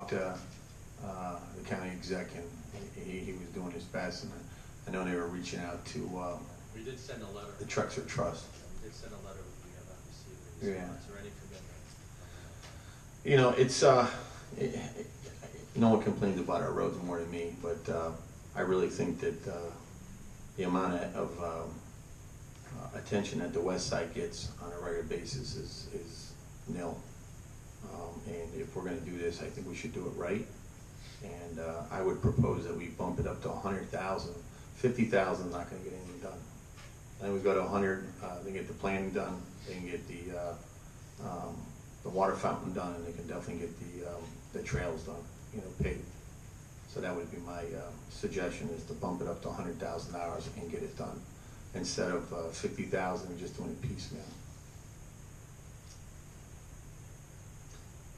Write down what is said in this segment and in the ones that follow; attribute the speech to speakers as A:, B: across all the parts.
A: talked to the county exec, and he was doing his best, and I know they were reaching out to
B: we did send a letter.
A: the Trexler Trust.
B: We did send a letter. We have not received a response or any commitment.
A: You know, it's no one complains about our roads more than me, but I really think that the amount of attention that the west side gets on a regular basis is nil. And if we're going to do this, I think we should do it right. And I would propose that we bump it up to 100,000. 50,000 is not going to get anything done. Then we go to 100. They get the planning done. They can get the water fountain done, and they can definitely get the trails done, you know, paved. So that would be my suggestion, is to bump it up to $100,000 and get it done, instead of 50,000 and just doing it piecemeal.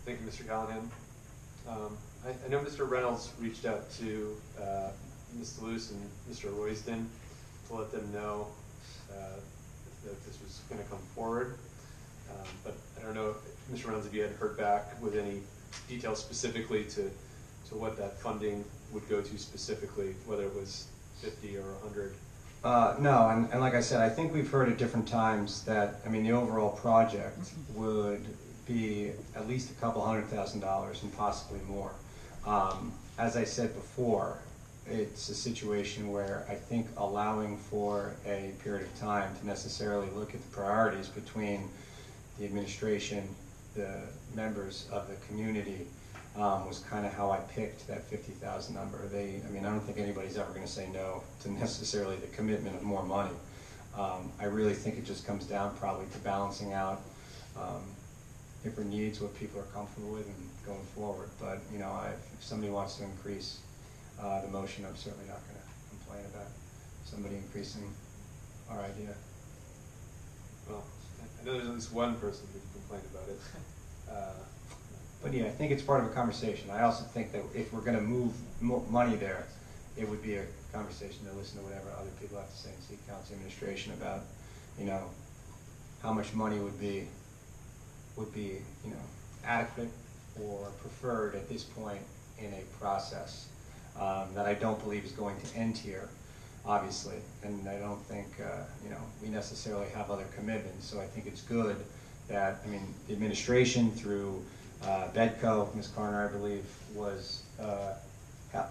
C: Thank you, Mr. Callahan. I know Mr. Reynolds reached out to Ms. Luce and Mr. Royston to let them know that this was going to come forward. But I don't know, Mr. Reynolds, if you had heard back with any details specifically to what that funding would go to specifically, whether it was 50 or 100.
D: No, and like I said, I think we've heard at different times that, I mean, the overall project would be at least a couple $100,000 and possibly more. As I said before, it's a situation where I think allowing for a period of time to necessarily look at the priorities between the administration, the members of the community, was kind of how I picked that 50,000 number. I mean, I don't think anybody's ever going to say no to necessarily the commitment of more money. I really think it just comes down probably to balancing out different needs, what people are comfortable with, and going forward. But you know, if somebody wants to increase the motion, I'm certainly not going to complain about somebody increasing our idea.
C: Well, I know there's at least one person who complained about it.
D: But yeah, I think it's part of a conversation. I also think that if we're going to move money there, it would be a conversation to listen to whatever other people have to say in city council administration about, you know, how much money would be, you know, adequate or preferred at this point in a process that I don't believe is going to end here, obviously. And I don't think, you know, we necessarily have other commitments. So I think it's good that, I mean, the administration through Bedco, Ms. Carner, I believe, was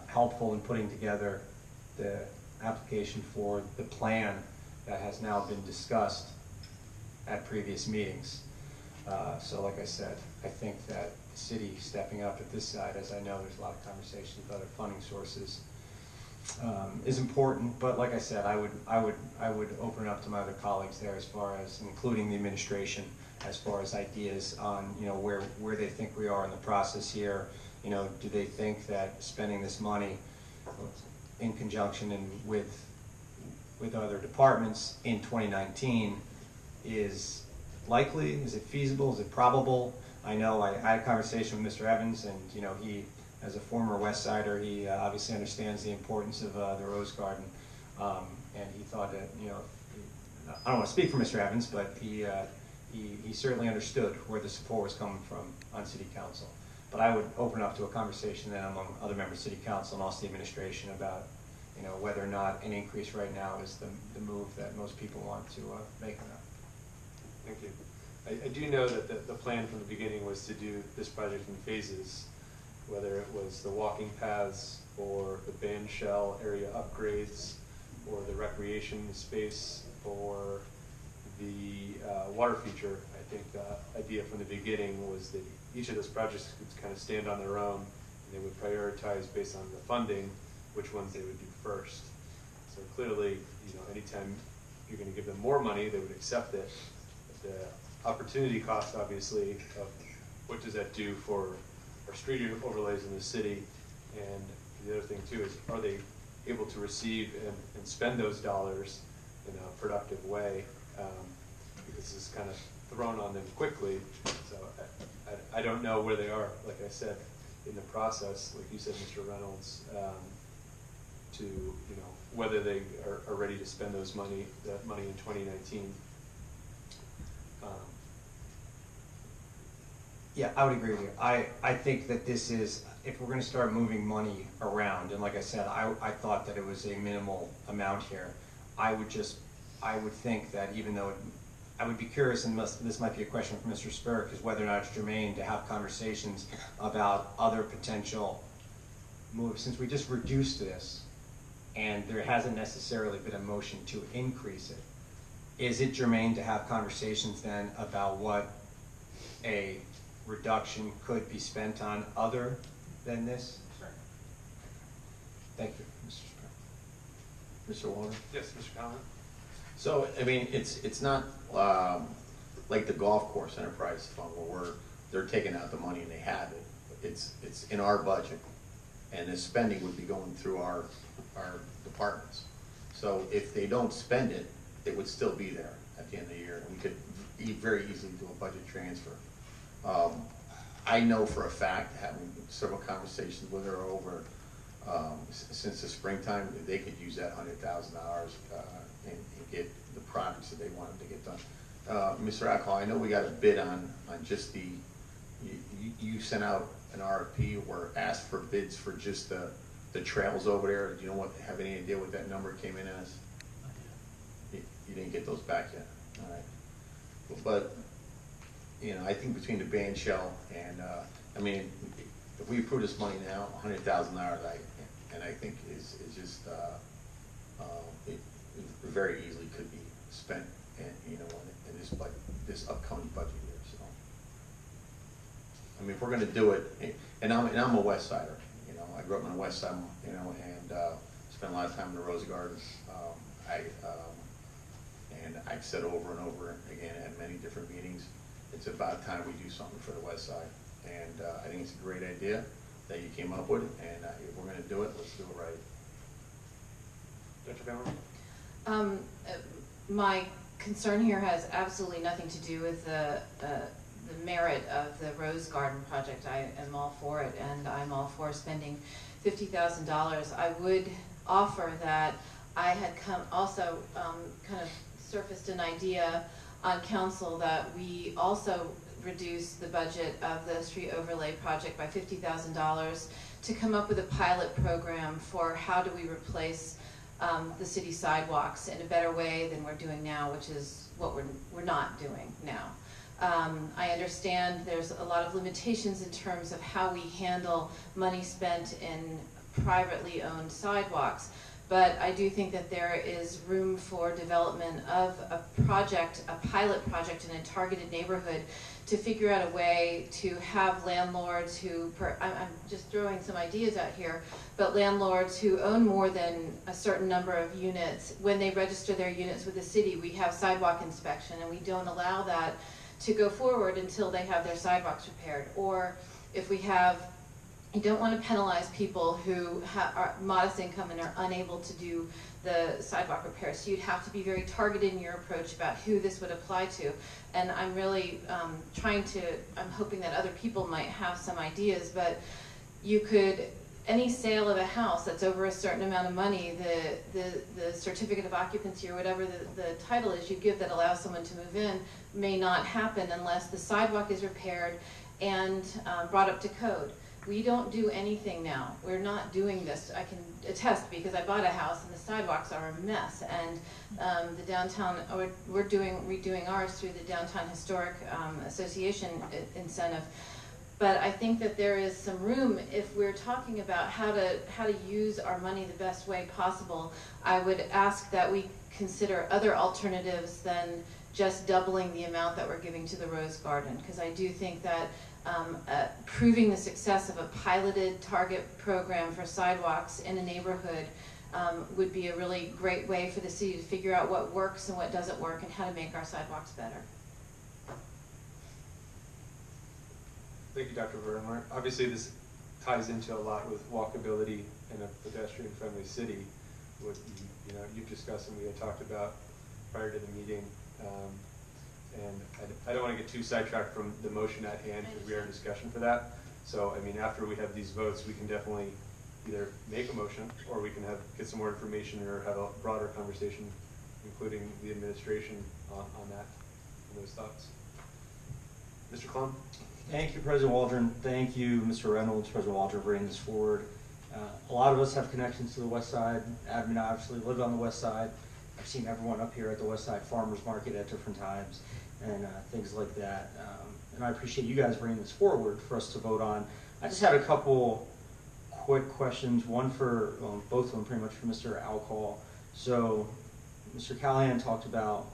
D: helpful in putting together the application for the plan that has now been discussed at previous meetings. So like I said, I think that the city stepping up at this side, as I know there's a lot of conversations with other funding sources, is important. But like I said, I would open it up to my other colleagues there, as far as including the administration, as far as ideas on, you know, where they think we are in the process here. You know, do they think that spending this money in conjunction and with other departments in 2019 is likely? Is it feasible? Is it probable? I know I had a conversation with Mr. Evans, and you know, he, as a former West Sider, he obviously understands the importance of the Rose Garden, and he thought that, you know, I don't want to speak for Mr. Evans, but he certainly understood where the support was coming from on City Council. But I would open up to a conversation then among other members of City Council and also the administration about, you know, whether or not an increase right now is the move that most people want to make or not.
C: Thank you. I do know that the plan from the beginning was to do this project in phases, whether it was the walking paths or the band shell area upgrades or the recreation space or the water feature. I think the idea from the beginning was that each of those projects could kind of stand on their own, and they would prioritize based on the funding which ones they would do first. So clearly, you know, anytime you're going to give them more money, they would accept it. But the opportunity cost, obviously, of what does that do for our street overlays in the city, and the other thing too is, are they able to receive and spend those dollars in a productive way? Because this is kind of thrown on them quickly. So I don't know where they are, like I said, in the process, like you said, Mr. Reynolds, to, you know, whether they are ready to spend that money in 2019.
D: Yeah, I would agree with you. I think that this is, if we're gonna start moving money around, and like I said, I thought that it was a minimal amount here, I would think that even though I would be curious, and this might be a question for Mr. Spurrick, is whether or not it's germane to have conversations about other potential moves, since we just reduced this, and there hasn't necessarily been a motion to increase it. Is it germane to have conversations then about what a reduction could be spent on other than this?
B: Sure.
D: Thank you, Mr. Spurrick.
A: Mr. Warner?
C: Yes, Mr. Conlon?
A: So, I mean, it's not like the golf course enterprise fund where they're taking out the money and they have it. It's in our budget, and the spending would be going through our departments. So if they don't spend it, it would still be there at the end of the year, and we could very easily do a budget transfer. I know for a fact, having several conversations with her over since the springtime, that they could use that $100,000 and get the projects that they wanted to get done. Mr. Acklall, I know we got a bid on just you sent out an RFP or asked for bids for just the trails over there. Do you know have any idea what that number came in as? You didn't get those back yet. All right. But you know, I think between the band shell and I mean, if we approve this money now, $100,000, I think is just it very easily could be spent, in this upcoming budget year. So, I mean, if we're going to do it, and I'm a West Sider, you know, I grew up on the West Side, you know, and spent a lot of time in the Rose Gardens. And I've said over and over again at many different meetings, it's about time we do something for the West Side. And I think it's a great idea that you came up with, and if we're going to do it, let's do it right.
C: Dr. Bauer?
E: My concern here has absolutely nothing to do with the merit of the Rose Garden project. I am all for it, and I'm all for spending $50,000. I would offer that I had also kind of surfaced an idea on council that we also reduce the budget of the street overlay project by $50,000 to come up with a pilot program for how do we replace the city sidewalks in a better way than we're doing now, which is what we're not doing now. I understand there's a lot of limitations in terms of how we handle money spent in privately owned sidewalks, but I do think that there is room for development of a project, a pilot project in a targeted neighborhood to figure out a way to have landlords who, I'm just throwing some ideas out here, but landlords who own more than a certain number of units, when they register their units with the city, we have sidewalk inspection, and we don't allow that to go forward until they have their sidewalks repaired. Or if we have, you don't want to penalize people who are modest income and are unable to do the sidewalk repairs. So you'd have to be very targeted in your approach about who this would apply to. And I'm really I'm hoping that other people might have some ideas, but you could, any sale of a house that's over a certain amount of money, the certificate of occupancy or whatever the title is you give that allows someone to move in may not happen unless the sidewalk is repaired and brought up to code. We don't do anything now. We're not doing this. I can attest because I bought a house and the sidewalks are a mess. And the downtown, we're redoing ours through the Downtown Historic Association incentive. But I think that there is some room if we're talking about how to use our money the best way possible. I would ask that we consider other alternatives than just doubling the amount that we're giving to the Rose Garden, because I do think that proving the success of a piloted target program for sidewalks in a neighborhood would be a really great way for the city to figure out what works and what doesn't work and how to make our sidewalks better.
C: Thank you, Dr. Vermer. Obviously, this ties into a lot with walkability in a pedestrian-friendly city, what you've discussed and we had talked about prior to the meeting. And I don't want to get too sidetracked from the motion at hand because we are in discussion for that. So, I mean, after we have these votes, we can definitely either make a motion or we can get some more information or have a broader conversation, including the administration on that, on those thoughts. Mr. Klum?
F: Thank you, President Waldron. Thank you, Mr. Reynolds, President Waldron, for bringing this forward. A lot of us have connections to the west side. Adam obviously lived on the west side. I've seen everyone up here at the west side farmers market at different times and things like that. And I appreciate you guys bringing this forward for us to vote on. I just had a couple quick questions. One for, well, both of them pretty much for Mr. Alcall. So Mr. Callahan talked about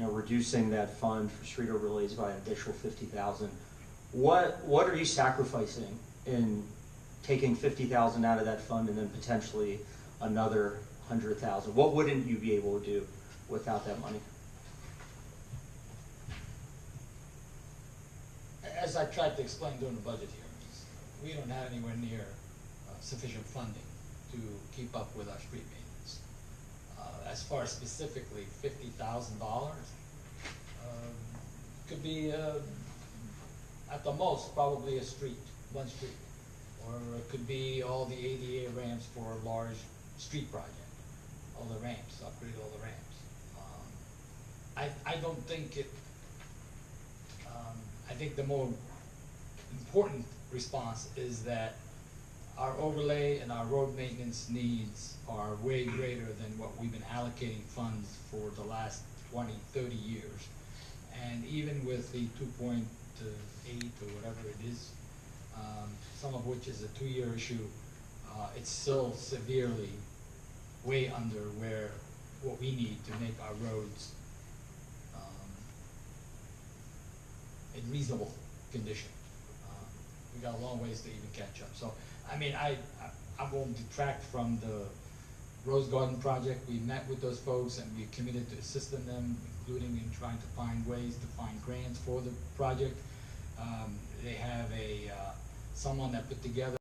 F: reducing that fund for street overlays by an additional $50,000. What are you sacrificing in taking $50,000 out of that fund and then potentially another $100,000? What wouldn't you be able to do without that money?
G: As I tried to explain during the budget hearings, we don't have anywhere near sufficient funding to keep up with our street maintenance. As far as specifically $50,000, could be at the most probably one street, or it could be all the ADA ramps for a large street project, all the ramps, upgrade all the ramps. I don't think it. I think the more important response is that our overlay and our road maintenance needs are way greater than what we've been allocating funds for the last 20, 30 years. And even with the 2.8 or whatever it is, some of which is a 2-year issue, it's still severely way under what we need to make our roads in reasonable condition. We got a long ways to even catch up. So, I mean, I won't detract from the Rose Garden project. We met with those folks and we committed to assisting them, including in trying to find ways to find grants for the project. They have someone that put together